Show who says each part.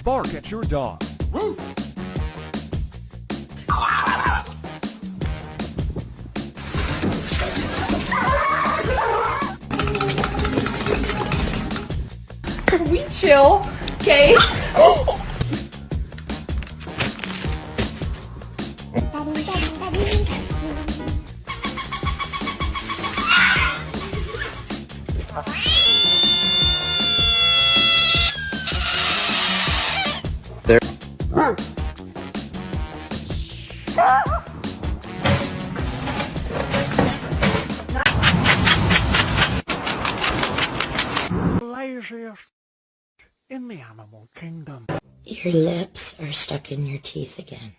Speaker 1: Bark at your dog.
Speaker 2: We chill, okay?
Speaker 3: There.
Speaker 1: Laziest in the animal kingdom.
Speaker 4: Your lips are stuck in your teeth again.